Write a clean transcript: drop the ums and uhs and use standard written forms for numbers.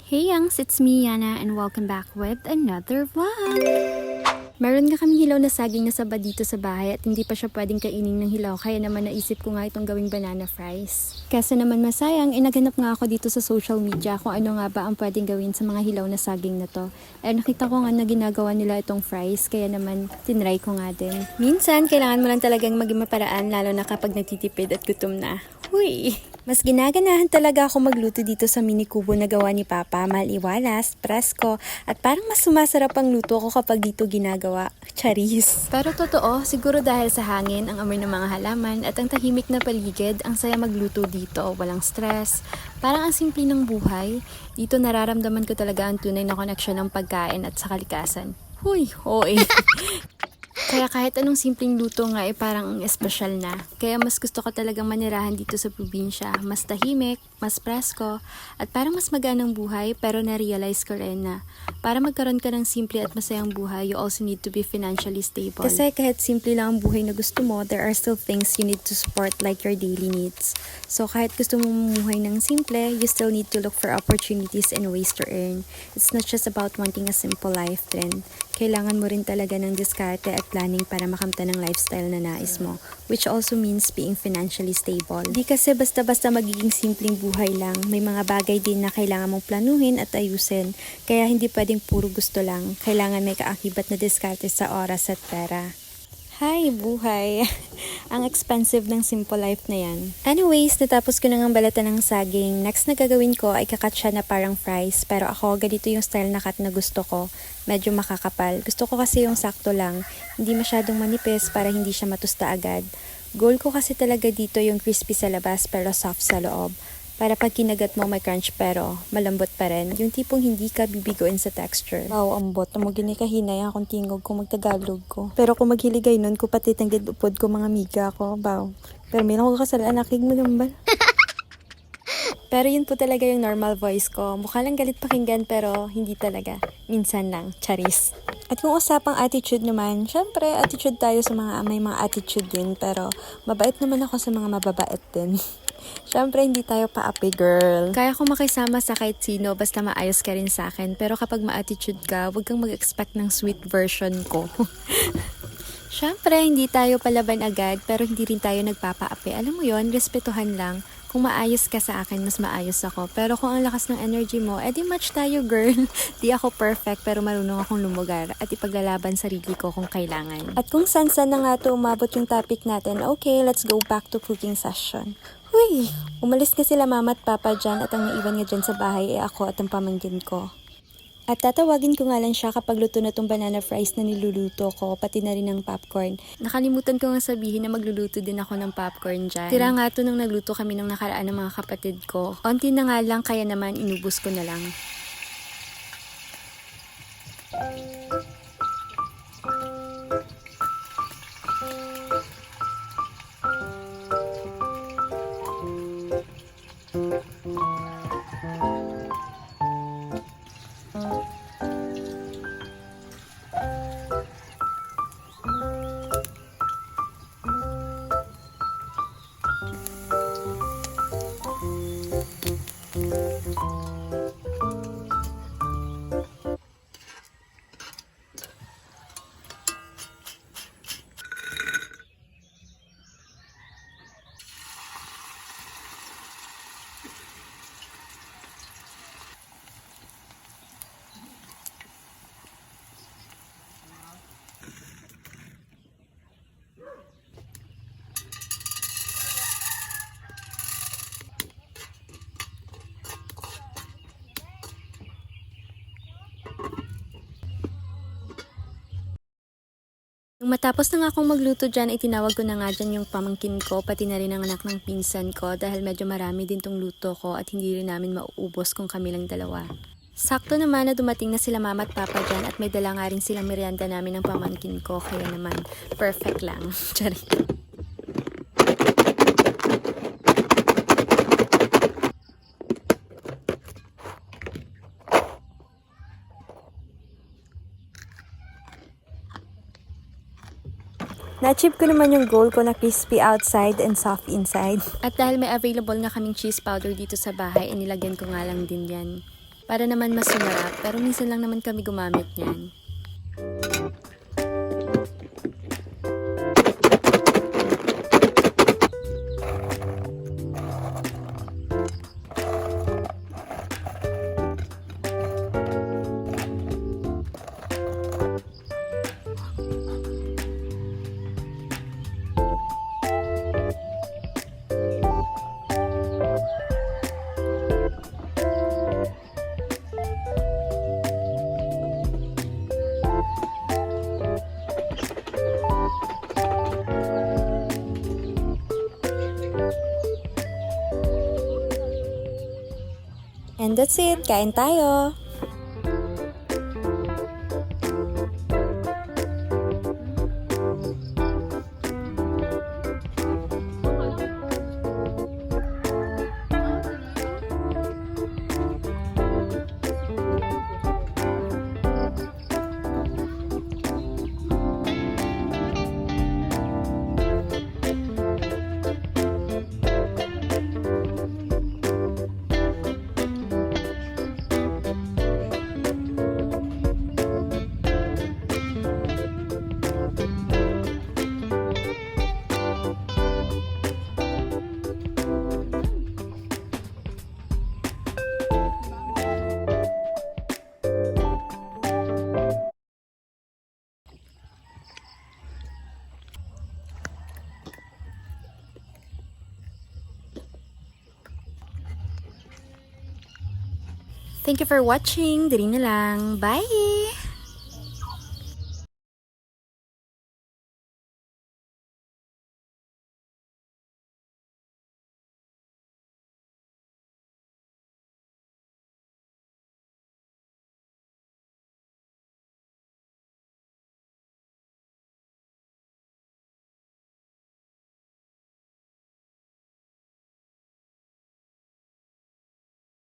Hey Youngs, it's me Yana and welcome back with another vlog! Meron nga kami hilaw na saging na saba dito sa bahay at hindi pa siya pwedeng kainin ng hilaw kaya naman naisip ko nga itong gawing banana fries. Kasi naman masayang, naghanap nga ako dito sa social media kung ano nga ba ang pwedeng gawin sa mga hilaw na saging na to. Eh nakita ko nga na ginagawa nila itong fries kaya naman tinry ko nga din. Minsan, kailangan mo lang talagang maging maparaan lalo na kapag nagtitipid at gutom na. Huy! Mas ginaganahan talaga ako magluto dito sa mini kubo na gawa ni Papa, maliwalas, presko, at parang mas sumasarap ang luto ko kapag dito ginagawa. Charis! Pero totoo, siguro dahil sa hangin, ang amoy ng mga halaman, at ang tahimik na paligid, ang saya magluto dito, walang stress. Parang ang simple ng buhay. Dito nararamdaman ko talaga ang tunay na koneksyon ng pagkain at sa kalikasan. Huy! Oy! Kaya kahit anong simpleng luto nga parang ang espesyal na. Kaya mas gusto ko talagang manirahan dito sa probinsya. Mas tahimik, mas presko, at parang mas maganang buhay pero na-realize ko rin na para magkaroon ka ng simple at masayang buhay, you also need to be financially stable. Kasi kahit simple lang ang buhay na gusto mo, there are still things you need to support like your daily needs. So kahit gusto mo mamuhay ng simple, you still need to look for opportunities and ways to earn. It's not just about wanting a simple life then. Kailangan mo rin talaga ng diskarte at planning para makamta ng lifestyle na nais mo, which also means being financially stable. Di kasi basta-basta magiging simpleng buhay lang, may mga bagay din na kailangan mong planuhin at ayusin, kaya hindi pwedeng puro gusto lang, kailangan may kaakibat na diskarte sa oras at pera. Hi, buhay! Ang expensive ng simple life na yan. Anyways, natapos ko na ng balatan ng saging. Next na gagawin ko ay kakat siya na parang fries. Pero ako, ganito yung style na cut na gusto ko. Medyo makakapal. Gusto ko kasi yung sakto lang. Hindi masyadong manipis para hindi siya matusta agad. Goal ko kasi talaga dito yung crispy sa labas pero soft sa loob. Para pag kinagat mo may crunch pero malambot pa rin. Yung tipong hindi ka bibigoin sa texture. Wow, ambot. Amo gini kahinay akong tingog kung magtagalog ko. Pero kung maghiligay nun ko pati tanggid upod ko mga miga ko. Wow. Pero may ko kasalaan akig mo naman. Pero yun po talaga yung normal voice ko. Mukha lang galit pakinggan pero hindi talaga. Minsan lang. Charis. At kung usapang attitude naman, syempre attitude tayo sa may mga attitude din. Pero mabait naman ako sa mga mababait din. Syempre, hindi tayo pa-api, girl. Kaya ko makisama sa kahit sino, basta maayos ka rin sa akin. Pero kapag ma-attitude ka, huwag kang mag-expect ng sweet version ko. Syempre, hindi tayo palaban agad, pero hindi rin tayo nagpapa-api. Alam mo yon, respetuhan lang. Kung maayos ka sa akin, mas maayos ako. Pero kung ang lakas ng energy mo, edi match tayo, girl. Di ako perfect, pero marunong akong lumugar at ipaglalaban sarili ko kung kailangan. At kung san-san na nga to umabot yung topic natin, okay, let's go back to cooking session. Huy! Umalis ka sila mama at papa dyan at ang naiwan nga dyan sa bahay ay ako at ang pamangkin ko. At tatawagin ko nga lang siya kapag luto na tong banana fries na niluluto ko, pati na rin ng popcorn. Nakalimutan ko nga sabihin na magluluto din ako ng popcorn dyan. Tira nga to nung nagluto kami nung nakaraan ng mga kapatid ko. Onti na nga lang kaya naman inubos ko na lang. Nung matapos na nga akong magluto dyan, itinawag ko na nga dyan yung pamangkin ko, pati na rin ang anak ng pinsan ko dahil medyo marami din tong luto ko at hindi rin namin mauubos kung kami lang dalawa. Sakto naman na dumating na sila mama at papa dyan at may dala nga rin silang merienda namin ng pamangkin ko, kaya naman perfect lang. Charing. Na-achieve ko naman yung goal ko na crispy outside and soft inside. At dahil may available na kaming cheese powder dito sa bahay, inilagyan ko nga lang din yan. para naman mas sumarap, pero minsan lang naman kami gumamit niyan. And that's it, kain tayo! Thank you for watching. Dali na lang. Bye!